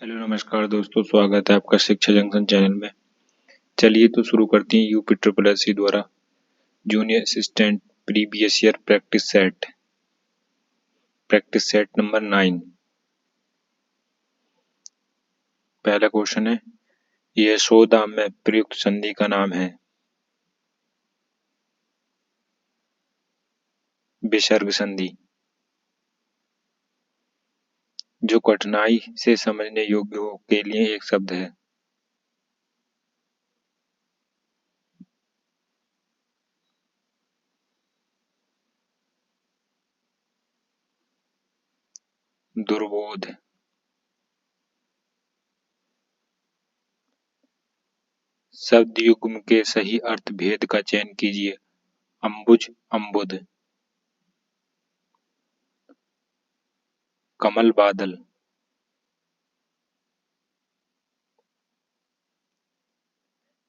Hello नमस्कार दोस्तों, स्वागत है आपका शिक्षा जंक्शन चैनल में। चलिए तो शुरू करते हैं यूपी ट्रिपल एससी द्वारा junior assistant previous year practice set number 9। पहला क्वेश्चन है, यशोदा में प्रयुक्त संधि का नाम है। विसर्ग संधि। जो कठिनाई से समझने योग्य हो के लिए एक शब्द है। दुर्बोध। शब्द युग्म के सही अर्थ भेद का चयन कीजिए। अम्बुज, अम्बुद। कमल, बादल।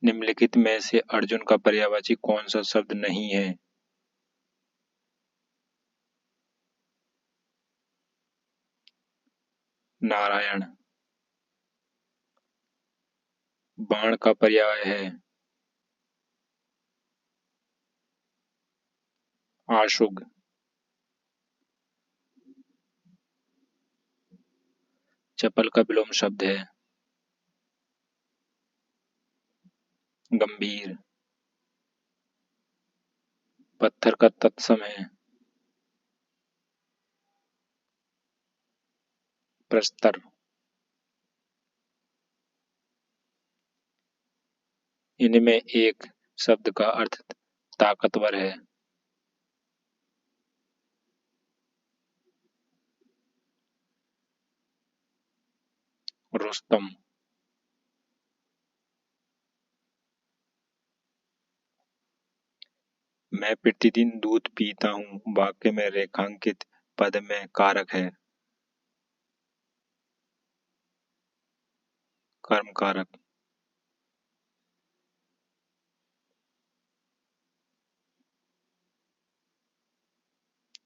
निम्नलिखित में से अर्जुन का पर्यायवाची कौन सा शब्द नहीं है। नारायण। बाण का पर्याय है आशुग। चपल का विलोम शब्द है गंभीर। पत्थर का तत्सम है प्रस्तर। इनमें एक शब्द का अर्थ ताकतवर है। रुस्तम। मैं प्रतिदिन दूध पीता हूँ वाक्य में रेखांकित पद में कारक है कर्म कारक।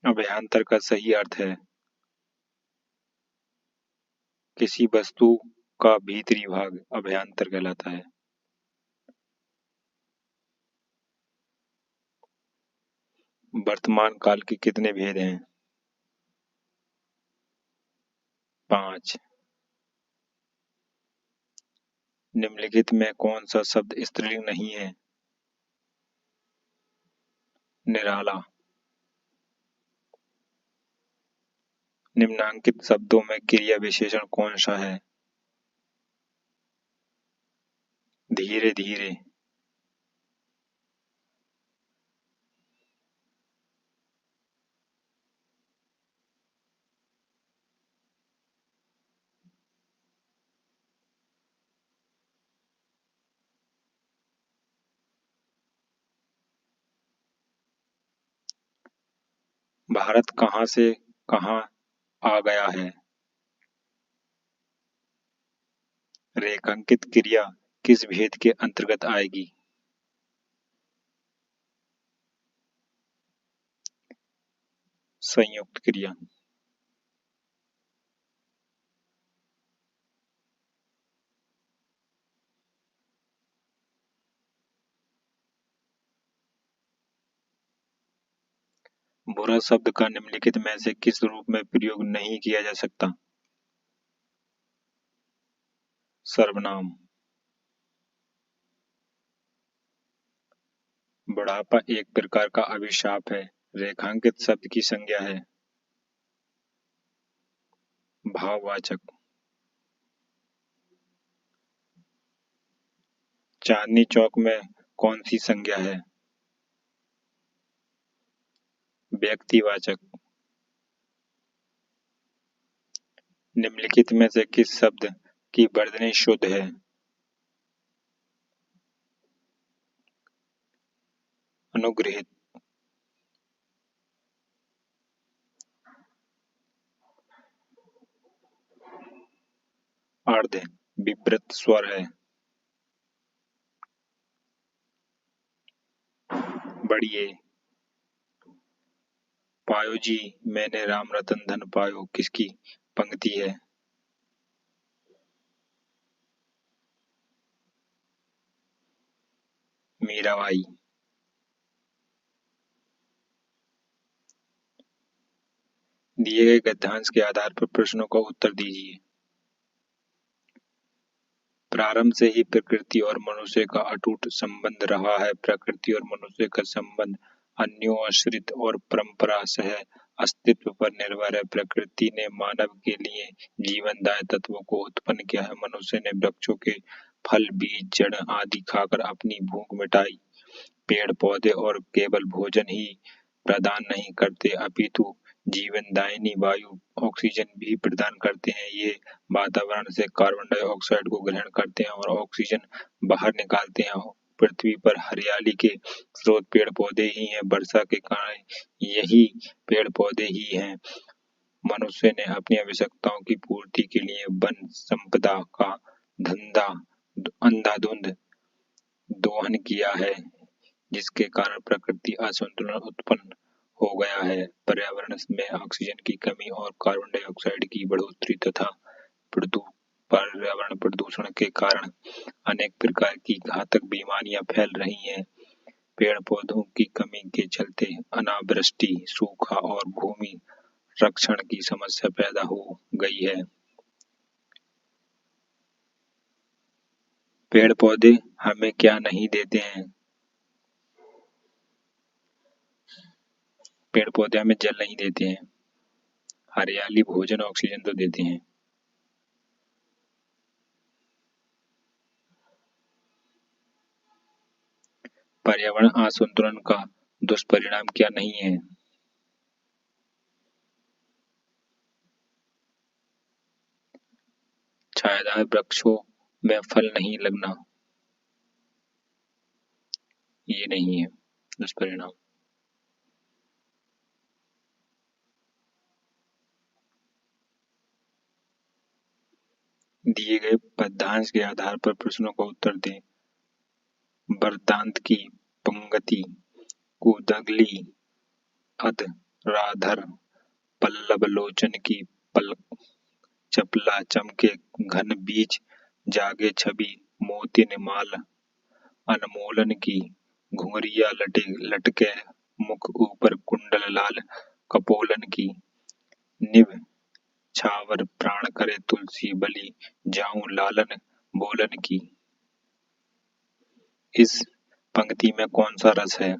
अभ्यांतर का सही अर्थ है किसी वस्तु का भीतरी भाग अभ्यांतर कहलाता है। वर्तमान काल के कितने भेद हैं। 5। निम्नलिखित में कौन सा शब्द स्त्रीलिंग नहीं है। निराला। निम्नांकित शब्दों में क्रिया विशेषण कौन सा है। धीरे धीरे। भारत कहाँ से कहाँ आ गया है। रेखांकित क्रिया किस भेद के अंतर्गत आएगी। संयुक्त क्रिया। बुरा शब्द का निम्नलिखित में से किस रूप में प्रयोग नहीं किया जा सकता। सर्वनाम। बुढ़ापा एक प्रकार का अभिशाप है। रेखांकित शब्द की संज्ञा है भाववाचक। चांदनी चौक में कौन सी संज्ञा है व्यक्तिवाचक। निम्नलिखित में से किस शब्द की वर्तनी शुद्ध है। अनुग्रहित। अर्ध विवृत स्वर है। बढ़िए। पायो जी मैंने राम रतन धन पायो किसकी पंक्ति है। मीराबाई। दिए गए गद्यांश के आधार पर प्रश्नों का उत्तर दीजिए। प्रारंभ से ही प्रकृति और मनुष्य का अटूट संबंध रहा है। प्रकृति और मनुष्य का संबंध अन्योन्याश्रित और परंपरा सह अस्तित्व पर निर्भर है। प्रकृति ने मानव के लिए जीवनदायी तत्वों को उत्पन्न किया है। मनुष्य ने वृक्षों के फल, बीज, जड़ आदि खाकर अपनी भूख मिटाई। पेड़ पौधे और केवल भोजन ही प्रदान नहीं करते, अपितु जीवनदायिनी वायु ऑक्सीजन भी प्रदान करते हैं। ये वातावरण से कार्बन डाइऑक्साइड को ग्रहण करते हैं और ऑक्सीजन बाहर निकालते हैं। पृथ्वी पर हरियाली के स्रोत पेड़ पौधे ही हैं। वर्षा के कारण यही पेड़ पौधे ही हैं। मनुष्य ने अपनी आवश्यकताओं की पूर्ति के लिए वन संपदा का धंधा अंधाधुंध दोहन किया है, जिसके कारण प्रकृति असंतुलन उत्पन्न हो गया है। पर्यावरण में ऑक्सीजन की कमी और कार्बन डाइऑक्साइड की बढ़ोतरी तथा पर्यावरण प्रदूषण के कारण अनेक प्रकार की घातक बीमारियां फैल रही हैं। पेड़ पौधों की कमी के चलते अनावृष्टि, सूखा और भूमि रक्षण की समस्या पैदा हो गई है। पेड़ पौधे हमें क्या नहीं देते हैं? पेड़ पौधे हमें जल नहीं देते हैं, हरियाली, भोजन, ऑक्सीजन तो देते हैं। पर्यावरण असंतुलन का दुष्परिणाम क्या नहीं है? छायादार वृक्षों में फल नहीं लगना, ये नहीं है दुष्परिणाम। दिए गए पद्यांश के आधार पर प्रश्नों का उत्तर दें। वृत्तांत की पंक्ति कुदगली अध राधर पल्लव लोचन की पलक चपला चमके घन बीज जागे छवि मोतिन माल अनमोलन की घुंघरिया लटके मुख ऊपर कुंडल लाल कपोलन की निभ छावर प्राण करे तुलसी बलि जाऊं लालन बोलन की। इस पंक्ति में कौन सा रस है?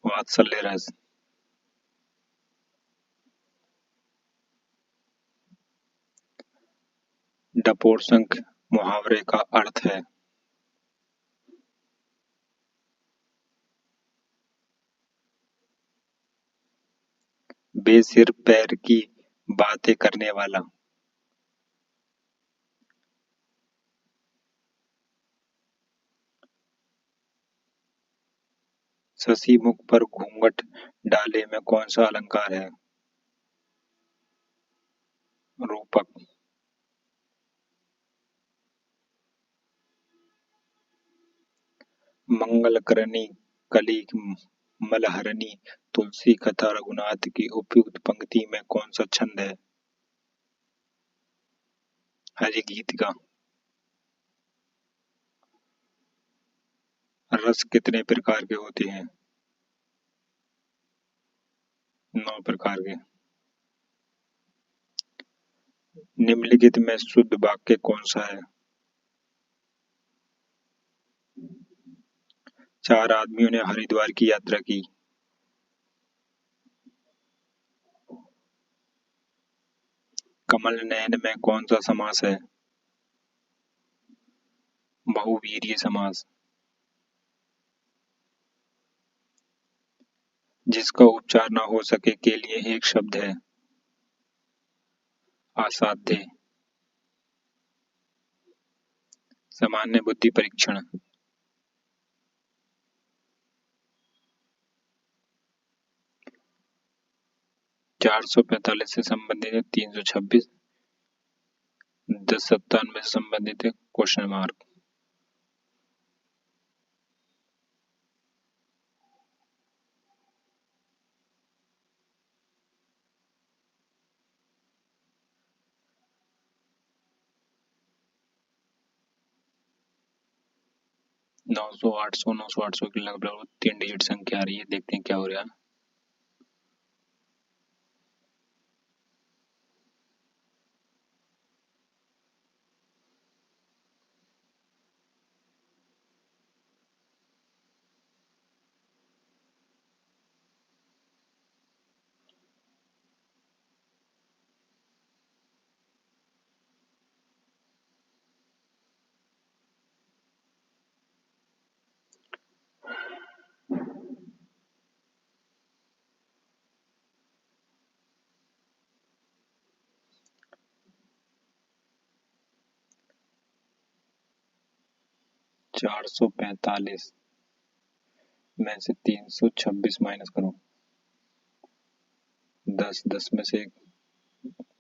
वात्सल्य रस। डपोरसंख मुहावरे का अर्थ है बेसिर पैर की बातें करने वाला। शशि मुख पर घूंघट डाले में कौन सा अलंकार है? रूपक। मंगलकरणी कली मलहरणी तुलसी कथा रघुनाथ की उपयुक्त पंक्ति में कौन सा छंद है? हरि गीत का। रस कितने प्रकार के होते हैं? 9 प्रकार के। निम्नलिखित में शुद्ध वाक्य कौन सा है? 4 आदमियों ने हरिद्वार की यात्रा की। कमल नयन में कौन सा समास है? बहुवीर्य समास। जिसका उच्चार न हो सके के लिए एक शब्द है। असाध्य। सामान्य बुद्धि परीक्षण। 445 से संबंधित है 326, 1097 से संबंधित है क्वेश्चन मार्क। 900 800 900 800 के लगभग 3 डिजिट संख्या आ रही है, देखते हैं क्या हो रहा है। चार सौ पैंतालीस में से 326 माइनस करो। 10 में से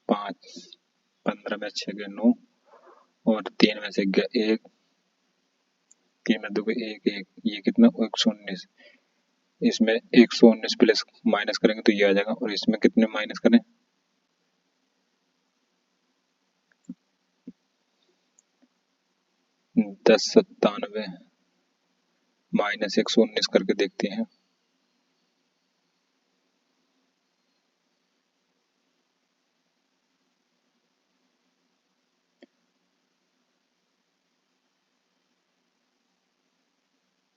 5, 15 में 6 गए 9, और 3 में से गया 1, 3 में 2 गए 1 1, ये कितना 119। इसमें 119 प्लस माइनस करेंगे तो ये आ जाएगा, और इसमें कितने माइनस करें? 1097 माइनस 119 करके देखते हैं।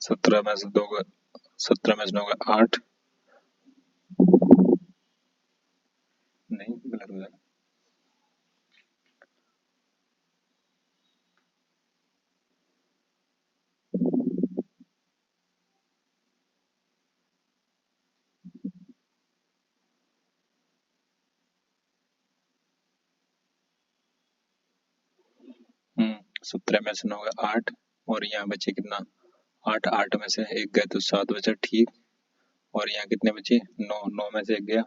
सत्रह में से 2 17 में से 9 8, नहीं गलत हो जाएगा। हम्म, 17 में से 9 8, और यहाँ बचे कितना 8, 8 में से 1 गए तो 7 बचा, ठीक। और यहाँ कितने बचे 9, 9 में से 1 गया,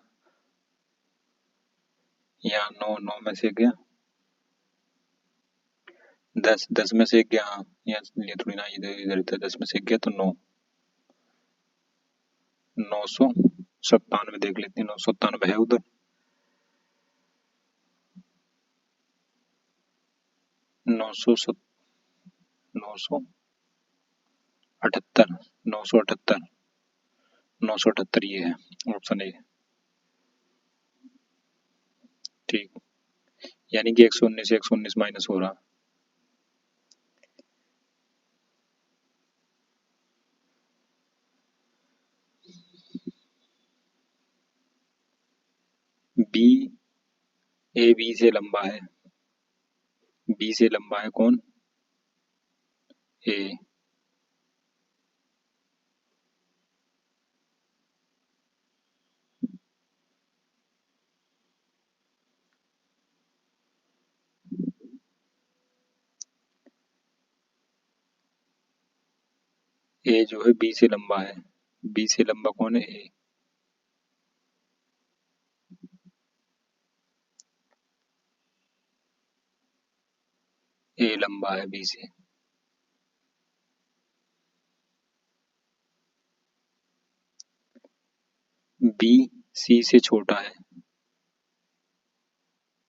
यहाँ 9, 9 में से 1 गया, 10, 10 में से 1 गया, हाँ यहाँ ये थोड़ी ना, इधर इधर था, 10 में से 1 गया तो 9, 997 देख लेते हैं, 997 है उधर। 900 978, 978, 978 ये है ऑप्शन ए, ठीक। यानी कि 119 119 माइनस हो रहा। बी, ए बी से लंबा है, बी से लंबा है कौन? ए। ए जो है बी से लंबा है, बी से लंबा कौन है? ए। ए लंबा है बी से। बी सी से छोटा है,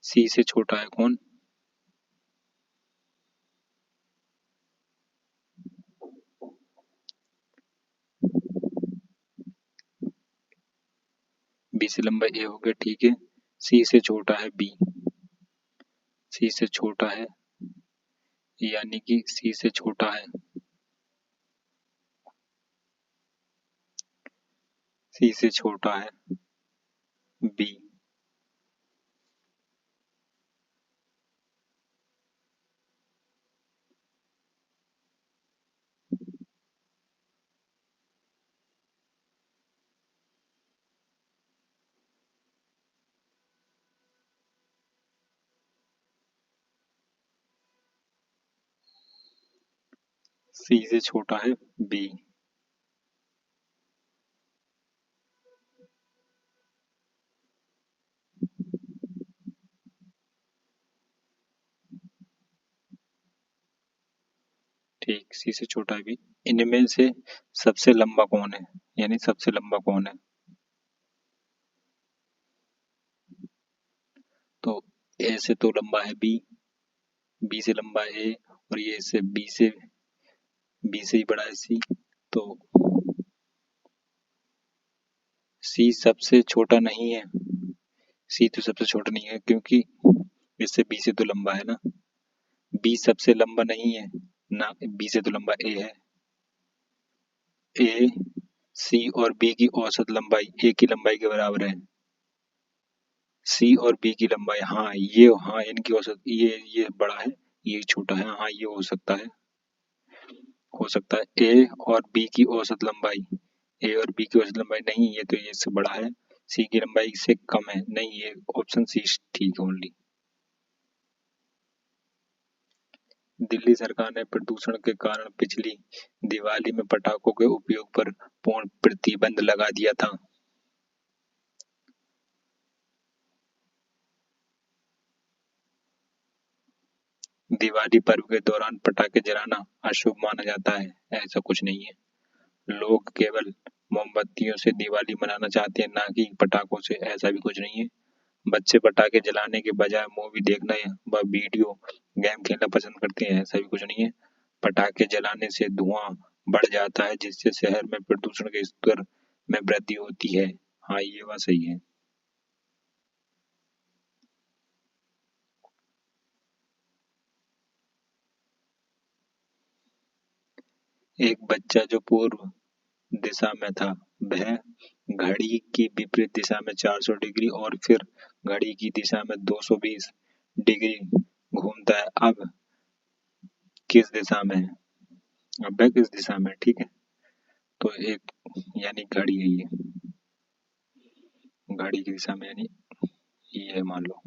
सी से छोटा है कौन? बी से लंबा ए हो गया, ठीक है। सी से छोटा है बी, सी से छोटा है, यानी कि सी से छोटा है, सी से छोटा है बी। सी से छोटा है बी। ठीक, सी से छोटा है बी। इनमें से सबसे लंबा कौन है, यानी सबसे लंबा कौन है? तो ए से तो लंबा है बी, बी से लंबा है ए, और ये से बी से बी से ही बड़ा है सी, तो सी सबसे छोटा नहीं है। सी तो सबसे छोटा नहीं है क्योंकि इससे बी से तो लंबा है ना। बी सबसे लंबा नहीं है ना, बी से तो लंबा ए है। ए, सी और बी की औसत लंबाई ए की लंबाई के बराबर है। सी और बी की लंबाई, हाँ ये, हाँ इनकी औसत, ये बड़ा है, ये छोटा है, हाँ ये हो सकता है। हो सकता है ए और बी की औसत लंबाई, ए और बी की औसत लंबाई नहीं, ये तो ये इससे बड़ा है। सी की लंबाई से कम है, नहीं ये ऑप्शन सी ठीक है ओनली। दिल्ली सरकार ने प्रदूषण के कारण पिछली दिवाली में पटाखों के उपयोग पर पूर्ण प्रतिबंध लगा दिया था। दिवाली पर्व के दौरान पटाखे जलाना अशुभ माना जाता है, ऐसा कुछ नहीं है। लोग केवल मोमबत्तियों से दिवाली मनाना चाहते हैं, ना कि पटाखों से, ऐसा भी कुछ नहीं है। बच्चे पटाखे जलाने के बजाय मूवी देखना व वीडियो गेम खेलना पसंद करते हैं, ऐसा भी कुछ नहीं है। पटाखे जलाने से धुआं बढ़ जाता है, जिससे शहर में प्रदूषण के स्तर में वृद्धि होती है। हाँ ये बात सही है। एक बच्चा जो पूर्व दिशा में था, वह घड़ी की विपरीत दिशा में 400 डिग्री और फिर घड़ी की दिशा में 220 डिग्री घूमता है। अब किस दिशा में है? अब वह किस दिशा में, ठीक है। तो एक, यानी घड़ी है ये, घड़ी की दिशा में, यानी ये मान लो।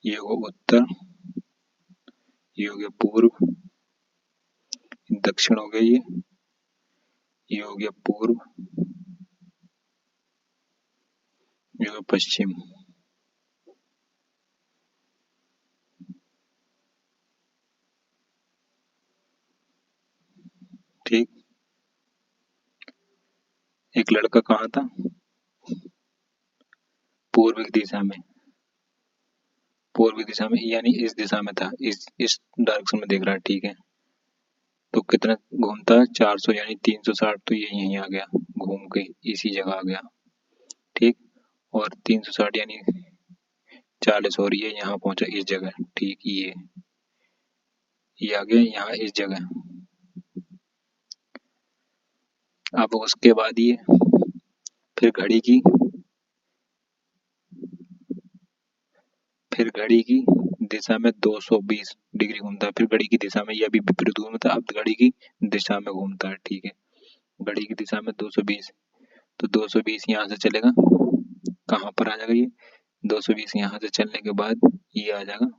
ये हो उत्तर, ये हो गया पूर्व, दक्षिण हो गया ये हो गया पूर्व, ये हो गया पश्चिम। ठीक। एक लड़का कहाँ था? पूर्व की दिशा में। पूर्व की दिशा में यानी इस दिशा में था, इस डायरेक्शन में देख रहा है, ठीक है। तो कितना घूमता है? 400 यानी 360, तो ये यहीं आ गया, घूम के इसी जगह आ गया, ठीक। और 360 यानी 40 हो रही है, यहाँ पहुंचा इस जगह, ठीक। ये आ गया यहाँ इस जगह। अब उसके बाद ये फिर घड़ी की, फिर घड़ी की दिशा में 220 डिग्री घूमता है, फिर घड़ी की दिशा में, यह भी विपरीत घूमता है, अब घड़ी की दिशा में घूमता है, ठीक है। घड़ी की दिशा में 220, तो 220 यहाँ से चलेगा, कहाँ पर आ जाएगा ये? 220 यहाँ से चलने के बाद ये आ जाएगा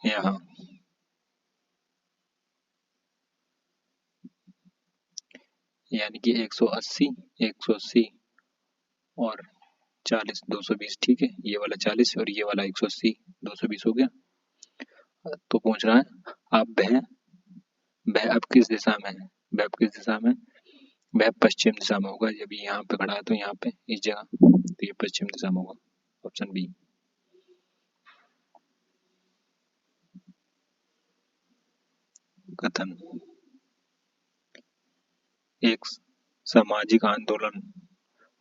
यहाँ, यानी कि 180, 180 और 40, 220, ठीक है। ये वाला 40 और ये वाला 180, 220 हो गया। तो पूछ रहा है अब वह अब किस दिशा में है? वह अब किस दिशा में? वह पश्चिम दिशा में होगा। जब यहाँ पे खड़ा है तो यहाँ पे इस जगह, तो ये पश्चिम दिशा में होगा, ऑप्शन बी। कथन। एक सामाजिक आंदोलन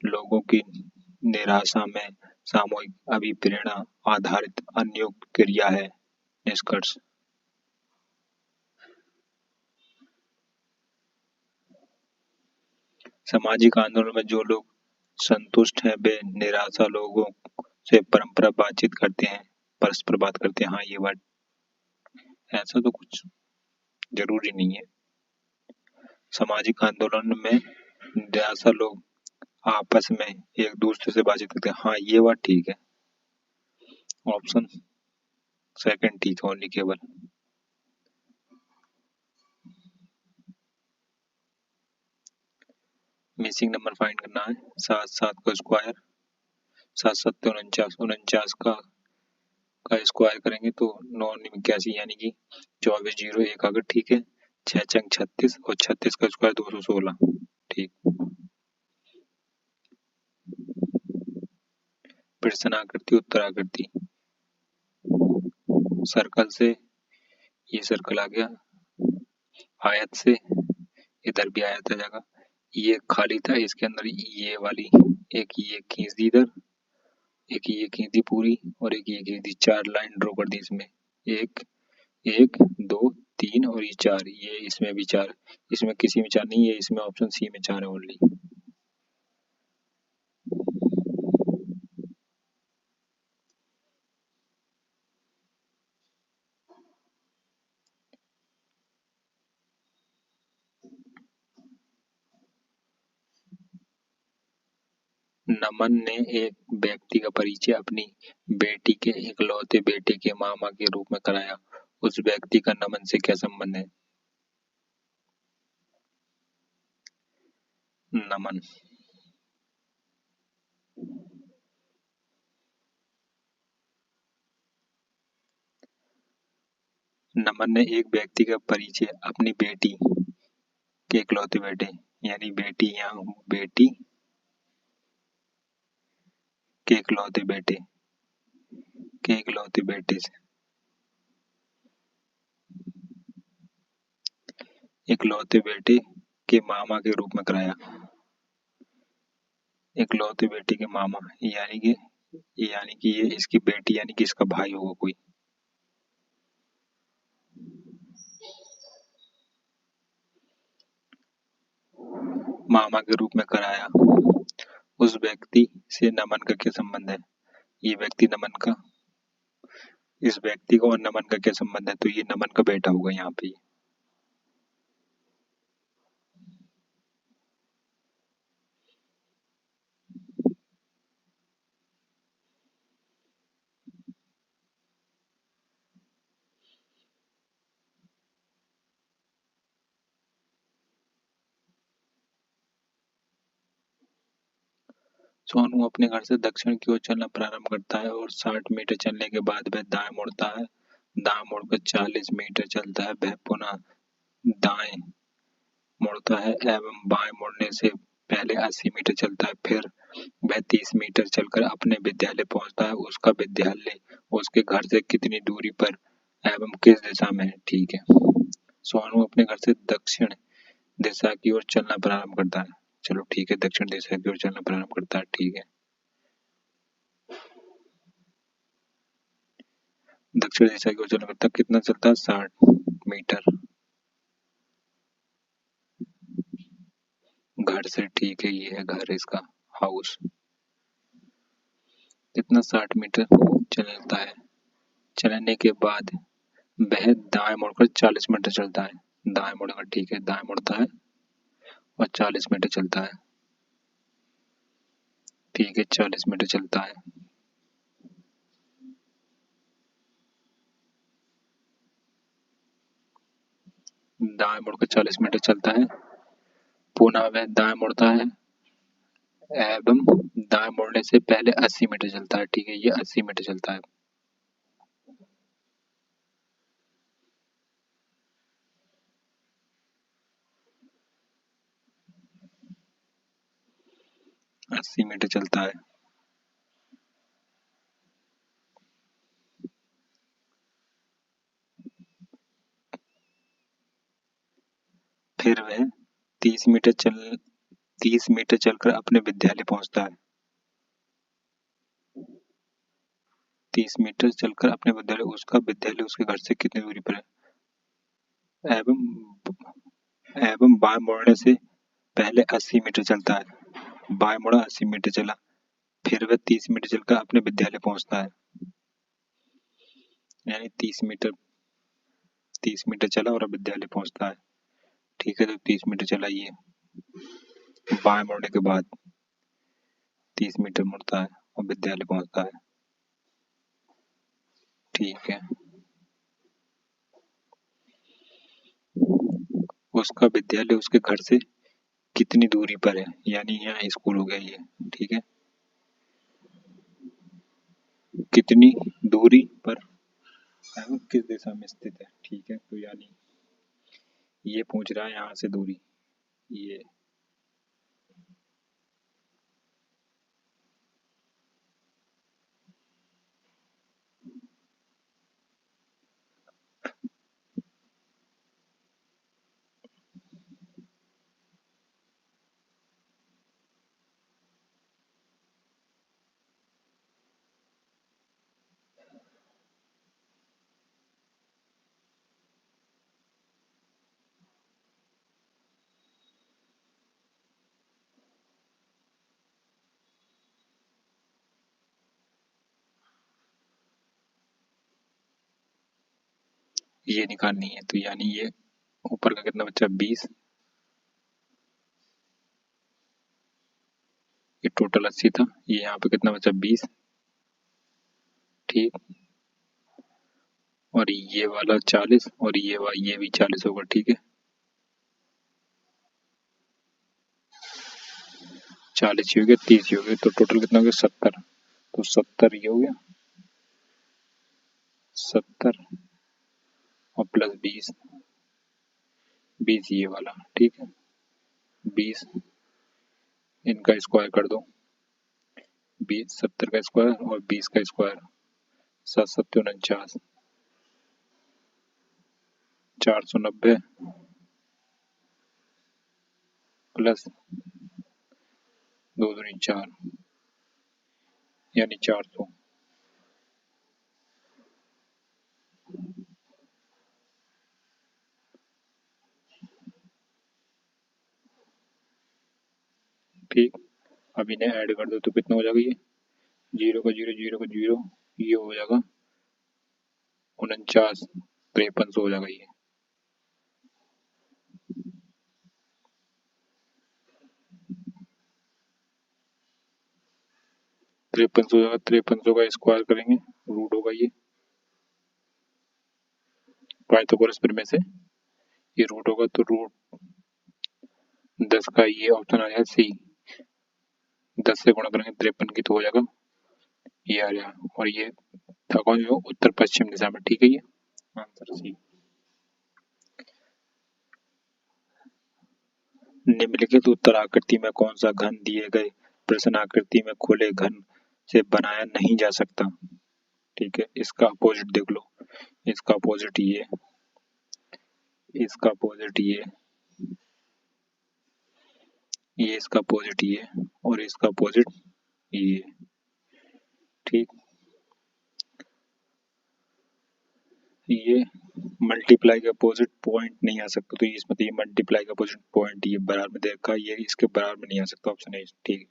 लोगों की निराशा में सामूहिक अभिप्रेरणा आधारित अनियुक्त क्रिया है। निष्कर्ष। सामाजिक आंदोलन में जो लोग संतुष्ट हैं, वे निराशा लोगों से परस्पर बातचीत करते हैं, परस्पर बात करते हैं। हाँ ये बात, ऐसा तो कुछ जरूरी नहीं है। सामाजिक आंदोलन में निराशा लोग आपस में एक दूसरे से बातचीत करते हैं। हाँ ये बात ठीक है, ऑप्शन सेकंड ठीक है ओनली, केवल। मिसिंग नंबर फाइंड करना है। 7 7 का स्क्वायर, 7 7 49, 49 का स्क्वायर करेंगे तो 9 81, यानी कि 24 0 1 अगर, ठीक है। 6 36 और 36 का स्क्वायर 216, ठीक। प्रश्न आकृति उत्तर आकृति। सर्कल से, ये सर्कल आ गया, आयत से इधर भी आयत आ जाएगा, ये खाली था इसके अंदर ये वाली एक ये खींच दी इधर, एक ये खींच दी पूरी और एक ये खींच दी, 4 लाइन ड्रॉ कर दी इसमें, एक एक दो तीन और ये 4, ये इसमें भी 4, इसमें किसी में 4 नहीं है, इसमें ऑप्शन सी में 4 है ओनली। नमन ने एक व्यक्ति का परिचय अपनी बेटी के इकलौते बेटे के मामा के रूप में कराया, उस व्यक्ति का नमन से क्या संबंध है? नमन नमन ने एक व्यक्ति का परिचय अपनी बेटी के इकलौते बेटे, यानी बेटी यहाँ बेटी के इकलौते बेटे के इकलौते बेटे से इकलौते बेटे के मामा के रूप में कराया, इकलौते बेटे के मामा यानी कि ये इसकी बेटी यानी कि इसका भाई होगा कोई। मामा के रूप में कराया, उस व्यक्ति से नमन का क्या संबंध है? ये व्यक्ति नमन का, इस व्यक्ति को और नमन का क्या संबंध है? तो ये नमन का बेटा होगा यहाँ पे। सोनू अपने घर से दक्षिण की ओर चलना प्रारंभ करता है और 60 मीटर चलने के बाद वह दाएं मुड़ता है, दाएं मुड़कर 40 मीटर चलता है, वह पुनः दाएं मुड़ता है एवं बाएं मुड़ने से पहले 80 मीटर चलता है, फिर वह 30 मीटर चलकर अपने विद्यालय पहुंचता है, उसका विद्यालय उसके घर से कितनी दूरी पर एवं किस दिशा में है? ठीक है, सोनू अपने घर से दक्षिण दिशा की ओर चलना प्रारंभ करता है, चलो ठीक है, दक्षिण दिशा की ओर चलना प्रारंभ करता है, ठीक है। दक्षिण दिशा की ओर चलना करता है, कितना चलता है? 60 मीटर घर से, ठीक है, ये है घर इसका, हाउस। कितना? 60 मीटर चलता है, चलने के बाद वह दाएं मुड़कर 40 मीटर चलता है, दाएं मुड़कर, ठीक है, दाएं मुड़ता है और 40 मीटर चलता है, ठीक है, 40 मीटर चलता है, दाएं मुड़कर 40 मीटर चलता है, पुनः वह दाएं मुड़ता है एवं दाएं मुड़ने से पहले 80 मीटर चलता है, ठीक है, ये 80 मीटर चलता है, 80 मीटर चलता है, फिर वह 30 मीटर चलकर अपने विद्यालय पहुंचता है, 30 मीटर चलकर अपने विद्यालय, उसका विद्यालय उसके घर से कितनी दूरी पर है? एवं बाएं मुड़ने से पहले 80 मीटर चलता है, बाएं मुड़ा 80 मीटर चला, फिर वह 30 मीटर चलकर अपने विद्यालय पहुंचता है, यानी 30 मीटर चला और अब विद्यालय पहुंचता है, ठीक है, तो 30 मीटर चला, ये बाएं मुड़ने के बाद 30 मीटर मुड़ता है और विद्यालय पहुंचता है, ठीक है, उसका विद्यालय उसके घर से कितनी दूरी पर है, यानी यहाँ स्कूल हो गया ये, ठीक है, कितनी दूरी पर एवं किस दिशा में स्थित है, ठीक है, तो यानी ये पूछ रहा है यहाँ से दूरी, ये ये निकालनी है। तो यानी ये ऊपर का कितना बचा 20, ये टोटल 80 था, ये यहाँ पे कितना बचा 20, ठीक। और ये वाला 40 और ये भी 40 होगा, ठीक है। 40 ही हो गया, 30 ही हो गया, तो टोटल कितना हो गया 70। तो 70 ये हो गया, 70 और प्लस 20, 20 ये वाला, ठीक है। 20 इनका स्क्वायर कर दो, 20 70 का स्क्वायर और 20 का स्क्वायर, 7 7 49, 490 प्लस 2 दूनी 4 यानी 400। ठीक, अब इन्हें ऐड कर दो तो कितना हो जाएगा, ये 0 का 0 0 का 0, ये हो जाएगा 49 5300 हो जाएगा ये। तिरपन सौ होगा, 5300 का स्क्वायर करेंगे, रूट होगा ये पाइथागोरस प्रमेय से, ये रूट होगा तो रूट 10 का ये ऑप्शन आ जाएगा सी, 10 से गुणा करेंगे 53 की तो हो जाएगा ये आ जाएगा। और ये था कौन, जो उत्तर पश्चिम दिशा में, ठीक है। ये आंसर सी। निम्नलिखित उत्तर आकृति में कौन सा घन दिए गए प्रश्न आकृति में खुले घन से बनाया नहीं जा सकता, ठीक है। इसका अपोजिट देख लो, इसका अपोजिट ये, इसका अपोजिट ये इसका अपोजिट ये और इसका अपोजिट ये, ठीक। ये मल्टीप्लाई का अपोजिट पॉइंट नहीं आ सकता, तो इसमें तो ये मल्टीप्लाई का अपोजिट पॉइंट ये बराबर में देखा, ये इसके बराबर में नहीं आ सकता, ऑप्शन है, ठीक।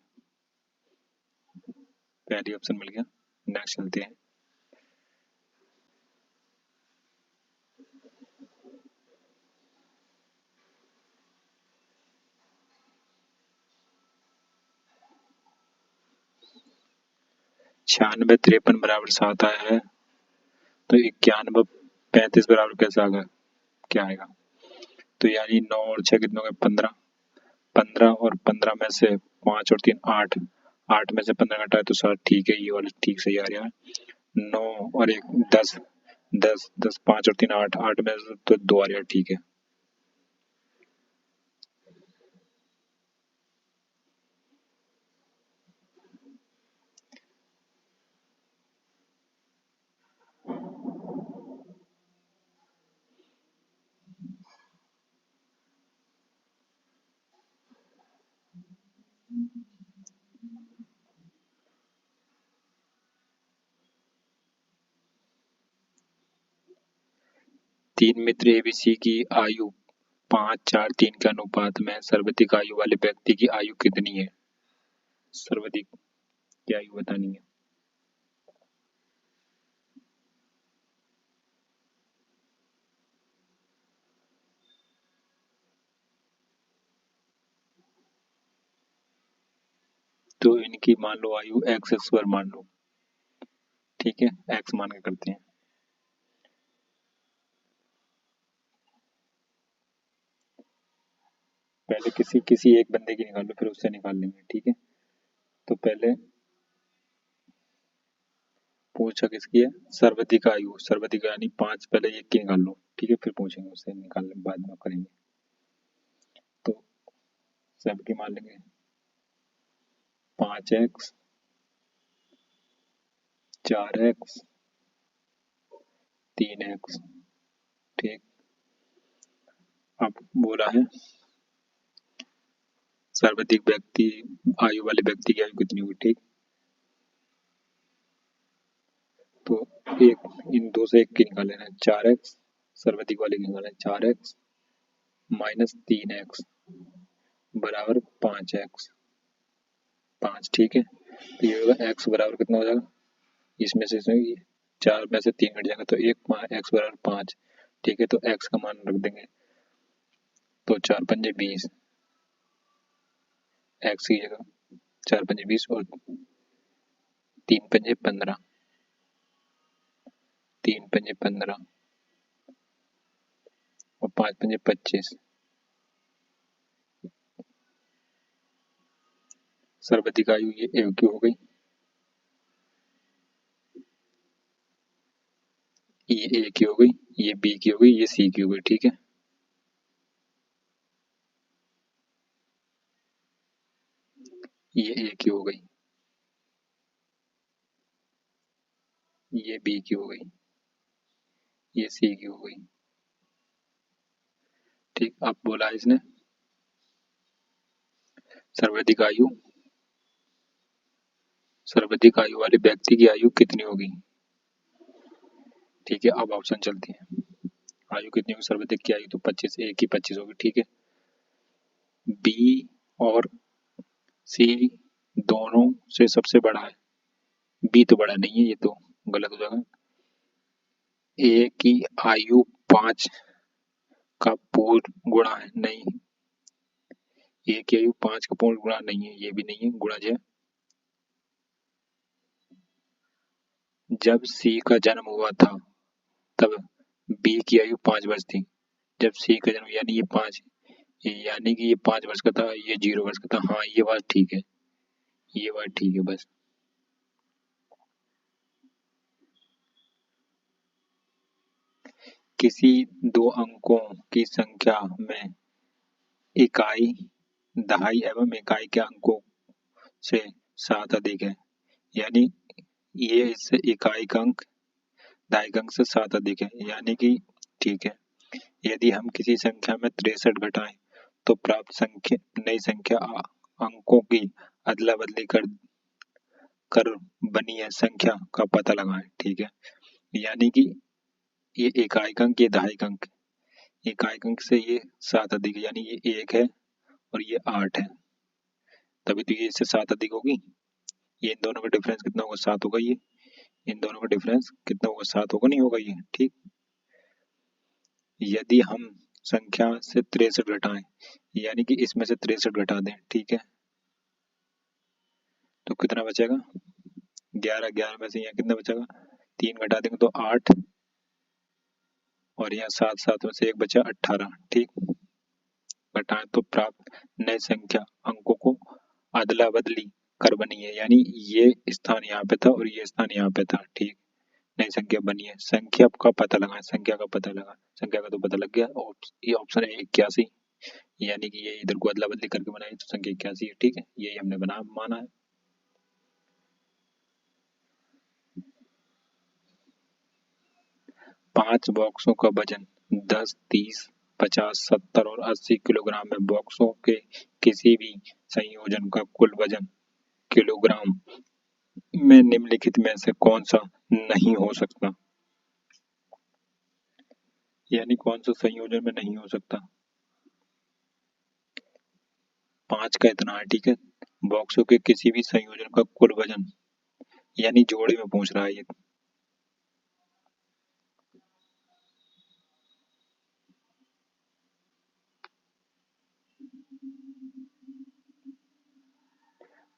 पहली ऑप्शन मिल गया। नेक्स्ट चलते हैं। छियानवे 53 बराबर 7 आया है, तो 91 35 बराबर कैसे आ गया, क्या आएगा। तो यानी 9 और 6 कितने हो गए 15, 15 और 15 में से 5 और 3 8, 8 में से 15 घटाए तो 7, ठीक है, ये वाला ठीक सही आ रहा है। 9 और 1 10, 10 10 5 और 3 8, 8 में से तो 2 आ रहा है, ठीक है। तीन मित्र एबीसी की आयु 5 4 3 के अनुपात में सर्वाधिक आयु वाले व्यक्ति की आयु कितनी है, सर्वाधिक की आयु बतानी है। तो इनकी मान लो आयु एक्स स्क्वायर मान लो, ठीक है, एक्स मान के करते हैं। पहले किसी किसी एक बंदे की निकाल लो, फिर उससे निकाल लेंगे, ठीक है। तो पहले पूछा किसकी है, सर्वाधिक आयु, सर्वाधिक यानी 5, पहले एक की निकाल लो, ठीक है, फिर पूछेंगे उससे, निकालने बाद में करेंगे। तो सबकी मान लेंगे 5x 4x 3x, ठीक। अब बोला है सर्वाधिक व्यक्ति आयु वाले व्यक्ति की आयु कितनी होगी, ठीक। तो एक इन दो से एक की निकाल लेना है, 4x सर्वाधिक वाले की निकालना है, 4x माइनस 3x बराबर 5x, 5, ठीक है। तो ये होगा x बराबर कितना हो जाएगा, इसमें से 4 में से 3 घट जाएगा तो 1 एक्स बराबर 5, ठीक है, तो x का मान रख देंगे, तो 4 पंजे 20, x की जगह 4 पंजे 20 और 3 पंजे 15, 3 पंजे 15 और 5 पंजे 25। सर्वाधिक आयु ये ए की हो गई, ये ए की हो गई, ये बी की हो गई, ये सी की हो गई। ठीक है, ये ए की हो गई, ये बी की हो गई, ये सी की हो गई। ठीक, अब बोला इसने सर्वाधिक आयु, सर्वाधिक आयु वाले व्यक्ति की आयु कितनी होगी। ठीक है, अब ऑप्शन चलती है। आयु कितनी होगी सर्वाधिक की आयु, तो 25, ए की 25 होगी। ठीक है, बी और सी दोनों से सबसे बड़ा है, बी तो बड़ा नहीं है, ये तो गलत हो जाएगा। ए की आयु 5 का पूर्ण गुणा है, नहीं, ए की आयु 5 का पूर्ण गुणा नहीं है, ये भी नहीं है, गुणज है। जब सी का जन्म हुआ था तब बी की आयु 5 वर्ष थी। जब सी का जन्म, यानी ये 5, यानी कि ये 5 वर्ष का था, ये 0 वर्ष का था। हाँ, ये बात ठीक है, ये बात ठीक है। बस किसी दो अंकों की संख्या में इकाई, दहाई एवं इकाई के अंकों से 7 अधिक है, यानी ये इससे इकाई का अंक दहाई का अंक से 7 अधिक है, यानी कि ठीक है। यदि हम किसी संख्या में 63 घटाएं तो प्राप्त संख्या नई संख्या अंकों की अदला बदली कर बनी है संख्या का पता लगाएं। ठीक है, यानी कि ये इकाई का अंक, ये दहाई का अंक, इकाई का अंक से ये 7 अधिक है, यानी ये 1 है और ये 8 है, तभी तो ये इससे 7 अधिक होगी। ये इन दोनों का डिफरेंस कितना होगा, 7 होगा। ये इन दोनों का डिफरेंस कितना होगा, 7 होगा, नहीं होगा ये। ठीक, यदि हम संख्या से 63 घटाएं, यानी कि इसमें से 63 घटा दें, ठीक है, तो कितना बचेगा, 11, 11 में से यहाँ कितना बचेगा, 3 घटा देंगे तो 8, और यहाँ 7, 7 में से 1 बचा 18। ठीक, घटाएं तो प्राप्त नई संख्या अंकों को अदला बदली कर बनी है, यानी ये स्थान यहाँ पे था और ये स्थान यहाँ पे था। ठीक, नई संख्या बनी है। संख्या का पता लगाएं, संख्या का पता लगा, संख्या का तो पता लग गया। ये ऑप्शन है 81, यानी कि ये इधर को अदला बदली करके बनाई तो संख्या 81 है। ठीक है, यही हमने बना माना है। 5 बॉक्सों का वजन 10, 30, 50, 70 और 80 किलोग्राम है। बॉक्सों के किसी भी संयोजन का कुल वजन किलोग्राम में निम्नलिखित में से कौन सा नहीं हो सकता, यानी कौन सा संयोजन में नहीं हो सकता। 5 का इतना है, ठीक है, बॉक्सों के किसी भी संयोजन का कुल वजन, यानी जोड़े में पूछ रहा है ये।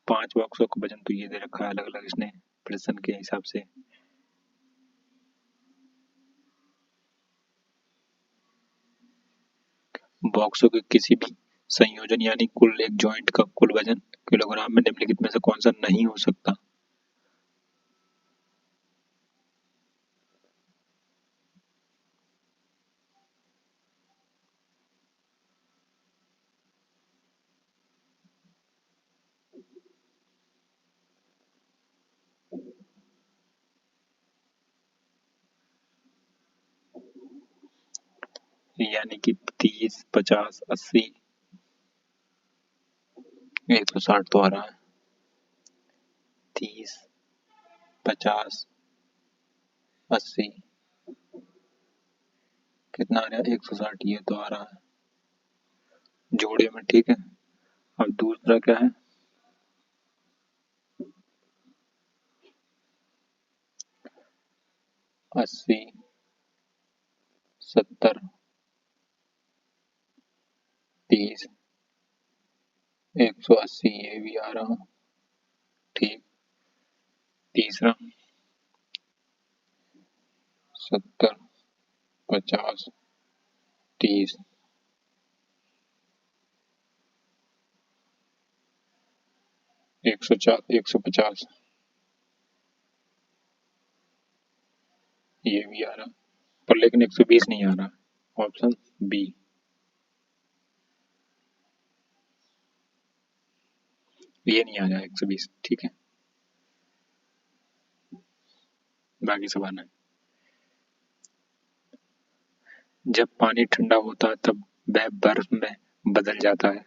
5 बॉक्सों का वजन तो ये दे रखा है अलग अलग इसने प्रश्न के हिसाब से। बॉक्सों के किसी भी संयोजन यानी कुल एक जॉइंट का कुल वजन किलोग्राम में निम्नलिखित में से कौन सा नहीं हो सकता। यानी कि 30, 50, 80, 160 तो आ रहा है, 30, 50, 80, कितना आ रहा है, 160, ये तो आ रहा है जोड़े में। ठीक है, अब दूसरा क्या है, 80, 70, 30, 180, ये भी आ रहा। ठीक। तीसरा 70, 50, 30, 104, 150, ये भी आ रहा, पर लेकिन 120 नहीं आ रहा। ऑप्शन बी, ये नहीं आ रहा 120। ठीक है, बाकी सब आना है। जब पानी ठंडा होता है तब वह बर्फ में बदल जाता है।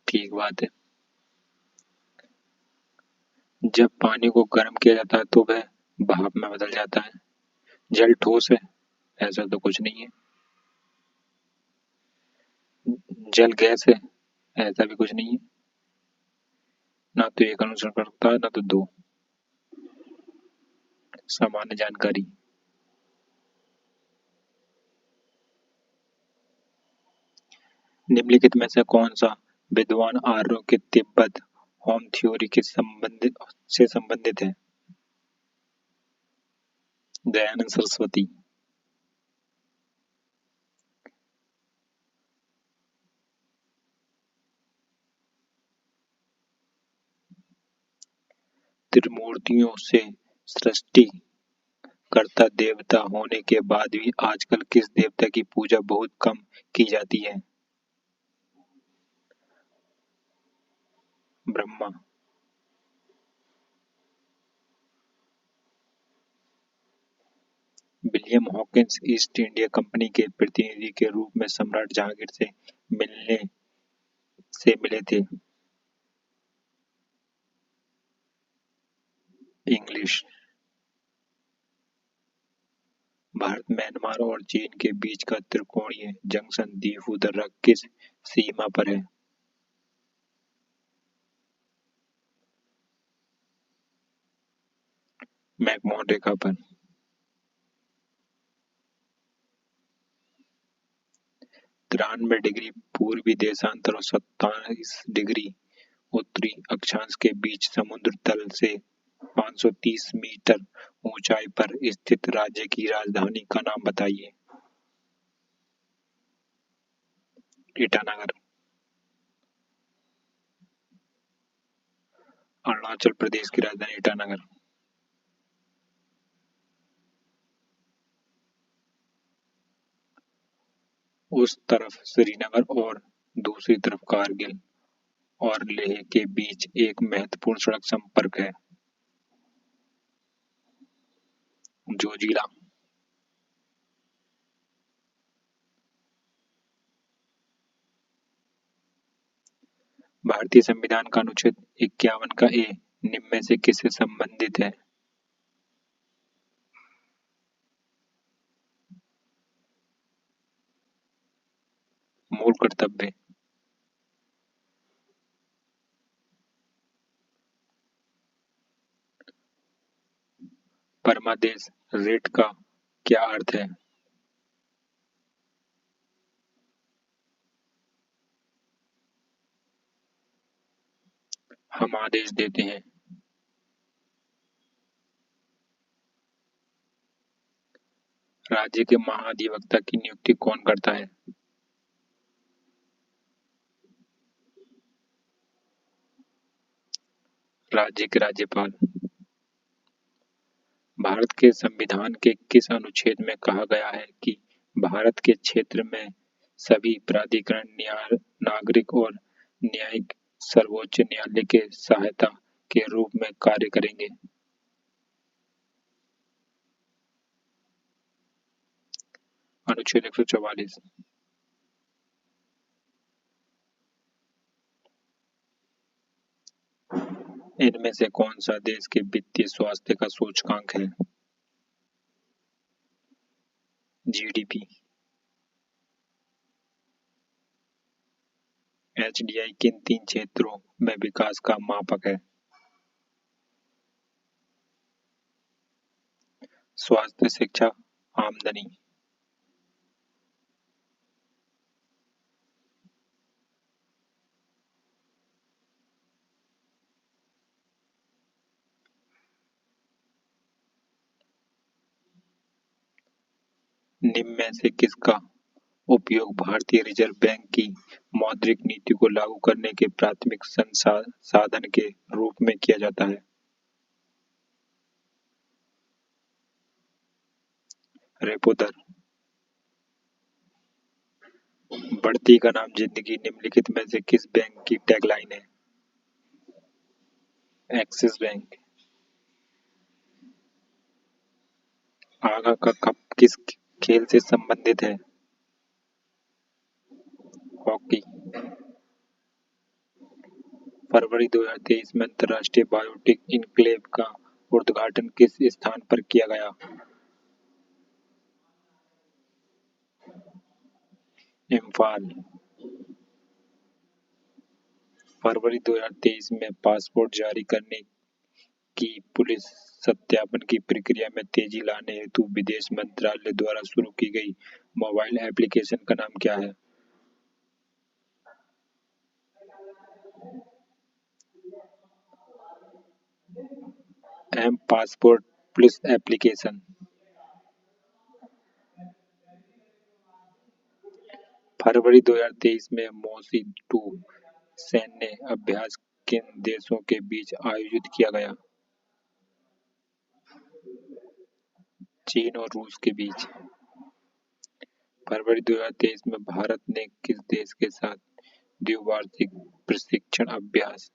ठीक बात है। जब पानी को गर्म किया जाता है तो वह भाप में बदल जाता है। जल ठोस है, ऐसा तो कुछ नहीं है। जल गैस है, ऐसा भी कुछ नहीं है। ना तो एक अनुसरण करता है ना तो दो। सामान्य जानकारी। निम्नलिखित में से कौन सा विद्वान आर्यों के तिब्बत होम थ्योरी के संबंधित है? दयानंद सरस्वती। त्रिमूर्तियों से सृष्टि कर्ता देवता होने के बाद भी आजकल किस देवता की पूजा बहुत कम की जाती है? Brahma. William Hawkins east India company के प्रतिनिधि के रूप में सम्राट जहांगीर से मिलने से मिले थे। इंग्लिश। भारत, म्यांमार और चीन के बीच का त्रिकोणीय जंक्शन दीफू दर्रा किस सीमा पर है? मैकमोहन रेखा पर। 93 डिग्री पूर्वी देशांतर और 27 डिग्री उत्तरी अक्षांश के बीच समुद्र तल से 530 मीटर ऊंचाई पर स्थित राज्य की राजधानी का नाम बताइए। ईटानगर। अरुणाचल प्रदेश की राजधानी ईटानगर। उस तरफ श्रीनगर और दूसरी तरफ कारगिल और लेह के बीच एक महत्वपूर्ण सड़क संपर्क है। जोजिला। भारतीय संविधान का अनुच्छेद 51 का ए निम्न में से किससे संबंधित है? मूल कर्तव्य। परमादेश रेट का क्या अर्थ है? हम आदेश देते हैं। राज्य के महाधिवक्ता की नियुक्ति कौन करता है? राज्य के राज्यपाल। भारत के संविधान के किस अनुच्छेद में कहा गया है कि भारत के क्षेत्र में सभी प्राधिकरण नागरिक और न्यायिक सर्वोच्च न्यायालय के सहायता के रूप में कार्य करेंगे? अनुच्छेद 144। इनमें से कौन सा देश के वित्तीय स्वास्थ्य का सूचकांक है? जीडीपी। एचडीआई किन 3 क्षेत्रों में विकास का मापक है? स्वास्थ्य, शिक्षा, आमदनी। निम्न में से किसका उपयोग भारतीय रिजर्व बैंक की मौद्रिक नीति को लागू करने के प्राथमिक साधन के रूप में किया जाता है? रेपो दर। बढ़ती का नाम जिंदगी निम्नलिखित में से किस बैंक की टैगलाइन है? Axis bank. आगा का कप किस खेल से संबंधित है? हॉकी। फरवरी 2023 में अंतर्राष्ट्रीय बायोटिक इनक्लेव का उद्घाटन किस स्थान पर किया गया? इम्फाल। फरवरी 2023 में पासपोर्ट जारी करने की पुलिस सत्यापन की प्रक्रिया में तेजी लाने हेतु विदेश मंत्रालय द्वारा शुरू की गई मोबाइल एप्लीकेशन का नाम क्या है? M passport police application. फरवरी 2023 में मौसी 2 सैन्य अभ्यास किन देशों के बीच आयोजित किया गया? चीन और रूस के बीच। फरवरी 2023 में भारत ने किस देश के साथ द्विवार्षिक प्रशिक्षण अभ्यास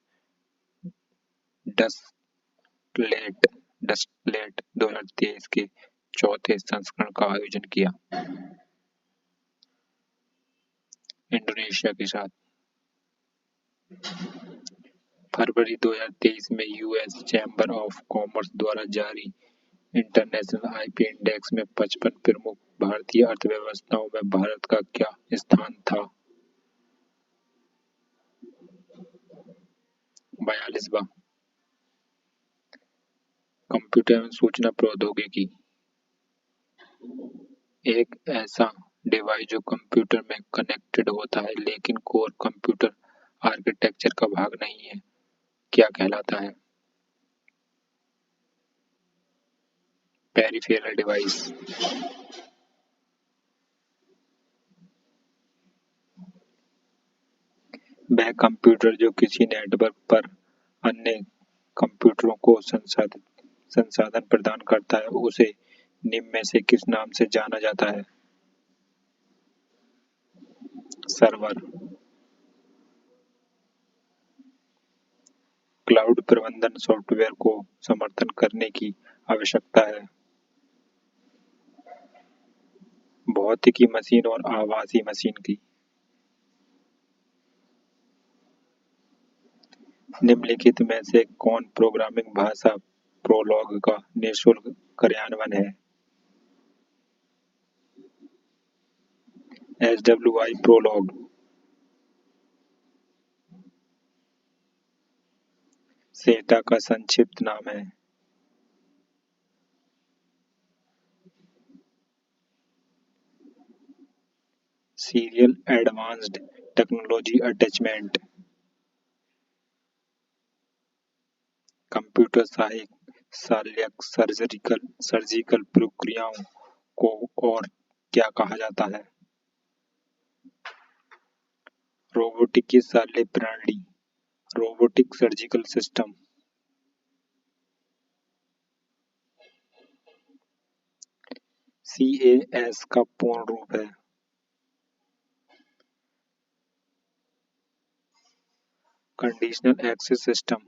डसलेट डसलेट 2023 के चौथे संस्करण का आयोजन किया? इंडोनेशिया के साथ। फरवरी 2023 में यूएस चैम्बर ऑफ कॉमर्स द्वारा जारी इंटरनेशनल आईपी इंडेक्स में 55 प्रमुख भारतीय अर्थव्यवस्थाओं में भारत का क्या स्थान था? 42वां। कंप्यूटर एवं सूचना प्रौद्योगिकी एक ऐसा डिवाइस जो कंप्यूटर में कनेक्टेड होता है लेकिन कोर कंप्यूटर आर्किटेक्चर का भाग नहीं है, क्या कहलाता है? Peripheral device. वह कंप्यूटर जो किसी नेटवर्क पर अन्य कंप्यूटरों को संसाधन प्रदान करता है उसे निम्न में से किस नाम से जाना जाता है? सर्वर। क्लाउड प्रबंधन सॉफ्टवेयर को समर्थन करने की आवश्यकता है। भौतिकी मशीन और आभासी मशीन की। निम्नलिखित में से कौन प्रोग्रामिंग भाषा प्रोलॉग का निःशुल्क कार्यान्वयन है? SWI Prolog. सेटा का संक्षिप्त नाम है? Serial advanced technology attachment. Computer सहायक सर्जिकल प्रक्रियाओं को और क्या कहा जाता है? रोबोटिक की शल्य प्रणाली, रोबोटिक सर्जिकल सिस्टम। CAS का पूर्ण रूप है? Conditional access system.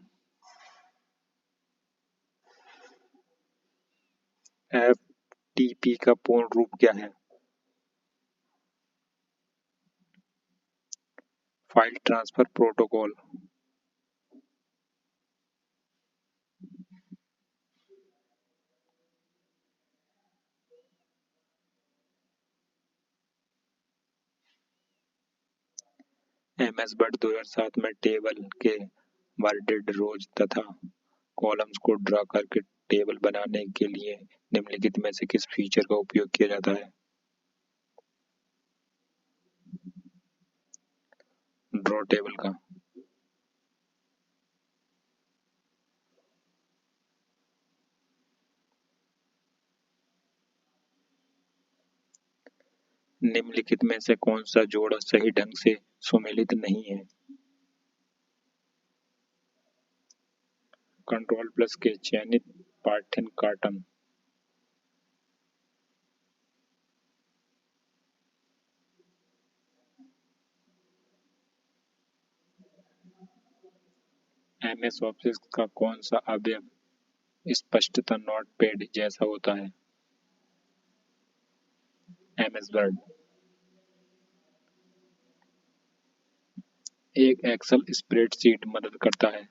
FTP का पूर्ण रूप क्या है? File transfer protocol. MS word 2007 में टेबल के वर्डेड रोज तथा कॉलम्स को ड्रा करके टेबल बनाने के लिए निम्नलिखित में से किस फीचर का उपयोग किया जाता है? ड्रॉ टेबल का। निम्नलिखित में से कौन सा जोड़ा सही ढंग से सुमेलित नहीं है? कंट्रोल प्लस के चयनित पाठ्यन कार्टन। एमएस ऑफिस का कौन सा अवयव स्पष्टतः नोटपैड जैसा होता है? MS word. एक एक्सेल स्प्रेडशीट मदद करता है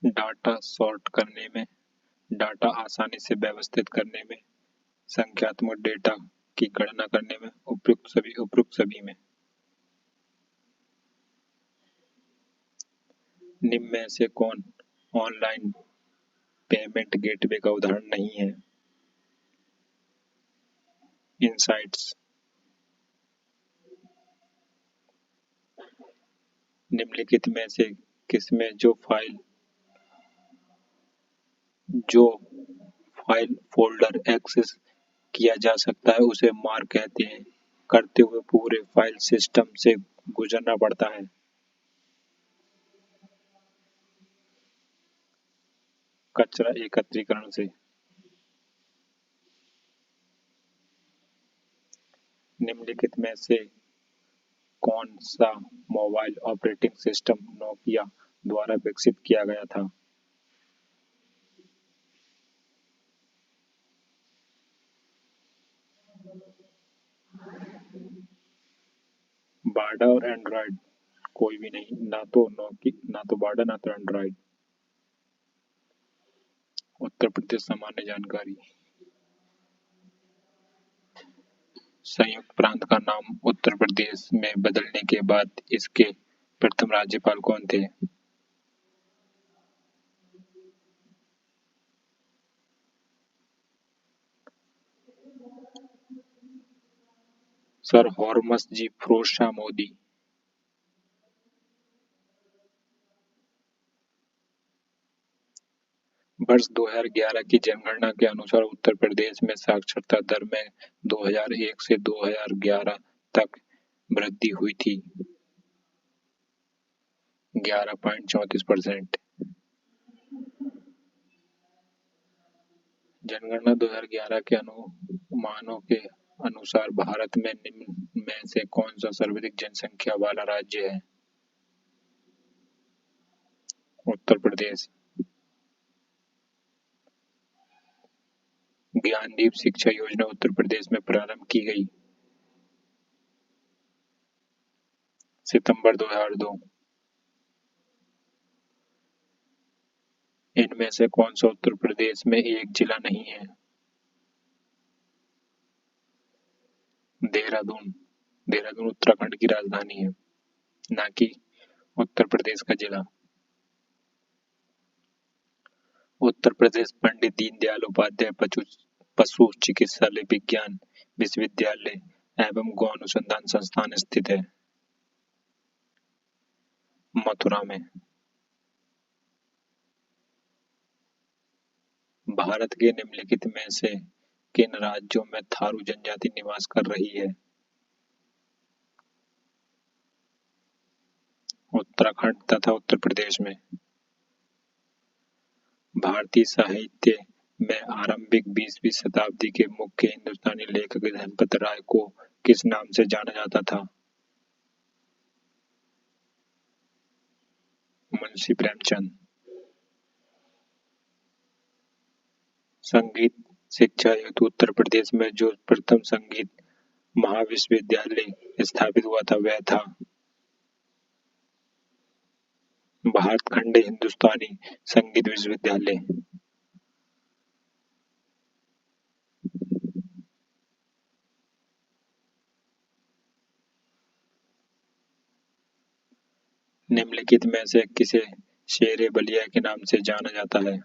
डाटा सॉर्ट करने में, डाटा आसानी से व्यवस्थित करने में, संख्यात्मक डेटा की गणना करने में, उपयुक्त सभी में। निम्न में से कौन ऑनलाइन पेमेंट गेटवे का उदाहरण नहीं है? इनसाइट्स। निम्नलिखित में से किसमें जो फाइल फोल्डर एक्सेस किया जा सकता है उसे मार्क कहते हैं, करते हुए पूरे फाइल सिस्टम से गुजरना पड़ता है? कचरा एकत्रीकरण से। निम्नलिखित में से कौन सा मोबाइल ऑपरेटिंग सिस्टम नोकिया द्वारा विकसित किया गया था? बाडा और एंड्रॉयड। कोई भी नहीं, ना तो बाडा ना तो एंड्रॉयड। उत्तर प्रदेश सामान्य जानकारी। संयुक्त प्रांत का नाम उत्तर प्रदेश में बदलने के बाद इसके प्रथम राज्यपाल कौन थे? सर हॉर्मस जी फिरोज मोदी। वर्ष 2011 की जनगणना के अनुसार उत्तर प्रदेश में साक्षरता दर में 2001 से 2011 तक वृद्धि हुई थी 11.34%। जनगणना 2011 के अनुमानों के अनुसार भारत में निम्न में से कौन सा सर्वाधिक जनसंख्या वाला राज्य है? उत्तर प्रदेश। ज्ञानदीप शिक्षा योजना उत्तर प्रदेश में प्रारंभ की गई सितंबर 2002। इनमें से कौन सा उत्तर प्रदेश में एक जिला नहीं है? देहरादून। देहरादून उत्तराखंड की राजधानी है, ना कि उत्तर प्रदेश का जिला। उत्तर प्रदेश पंडित दीनदयाल उपाध्याय पशु चिकित्सालय विज्ञान विश्वविद्यालय एवं गौ अनुसंधान संस्थान स्थित है मथुरा में। भारत के निम्नलिखित में से किन राज्यों में थारू जनजाति निवास कर रही है? उत्तराखंड तथा उत्तर प्रदेश में। भारतीय साहित्य में आरंभिक 20वीं शताब्दी के मुख्य हिंदुस्तानी लेखक धनपत राय को किस नाम से जाना जाता था? मुंशी प्रेमचंद। संगीत शिक्षा हेतु उत्तर प्रदेश में जो प्रथम संगीत महाविश्वविद्यालय स्थापित हुआ था वह था भारत खंड हिंदुस्तानी संगीत विश्वविद्यालय। निम्नलिखित में से किसे शेरे बलिया के नाम से जाना जाता है?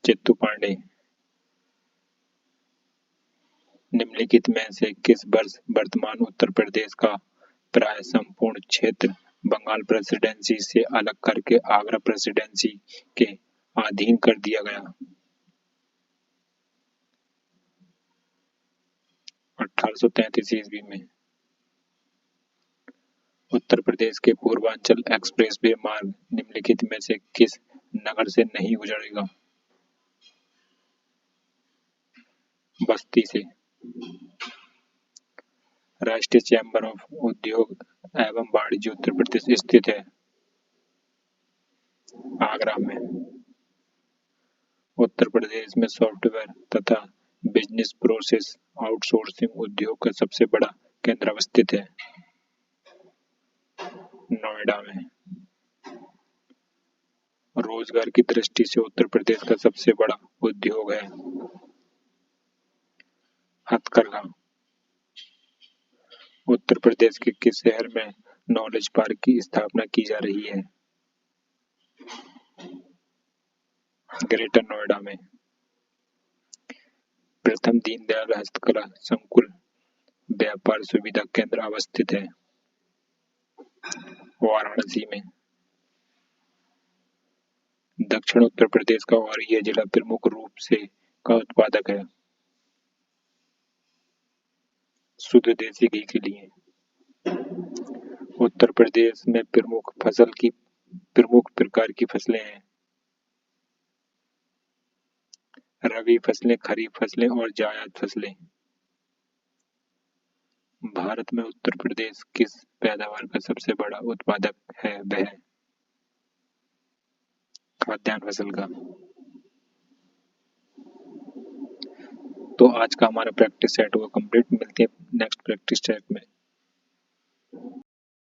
चित्तू पांडे। निम्नलिखित में से किस वर्ष वर्तमान उत्तर प्रदेश का प्राय संपूर्ण क्षेत्र बंगाल प्रेसिडेंसी से अलग करके आगरा प्रेसिडेंसी के अधीन कर दिया गया? 1833 ईस्वी में। उत्तर प्रदेश के पूर्वांचल एक्सप्रेसवे मार्ग निम्नलिखित में से किस नगर से नहीं गुजरेगा? बस्ती से। राष्ट्रीय चैम्बर ऑफ उद्योग एवं वाणिज्य उत्तर प्रदेश स्थित है? आगरा में। उत्तर प्रदेश में सॉफ्टवेयर तथा बिजनेस प्रोसेस आउटसोर्सिंग उद्योग का सबसे बड़ा केंद्र अवस्थित है? नोएडा में। रोजगार की दृष्टि से उत्तर प्रदेश का सबसे बड़ा उद्योग है? हथकरघा। उत्तर प्रदेश के किस शहर में नॉलेज पार्क की स्थापना की जा रही है? ग्रेटर नोएडा में। प्रथम दीनदयाल हस्तकला संकुल व्यापार सुविधा केंद्र अवस्थित है? वाराणसी में। दक्षिण उत्तर प्रदेश का और यह जिला प्रमुख रूप से का उत्पादक है? शुद्ध देसी घी के लिए। उत्तर प्रदेश में प्रमुख प्रकार की फसलें हैं? रबी फसलें, खरीफ फसलें और जायद फसलें। भारत में उत्तर प्रदेश किस पैदावार का सबसे बड़ा उत्पादक है? वह खाद्यान्न फसल का। तो आज का हमारा प्रैक्टिस सेट हुआ कंप्लीट। मिलते हैं नेक्स्ट प्रैक्टिस सेट में।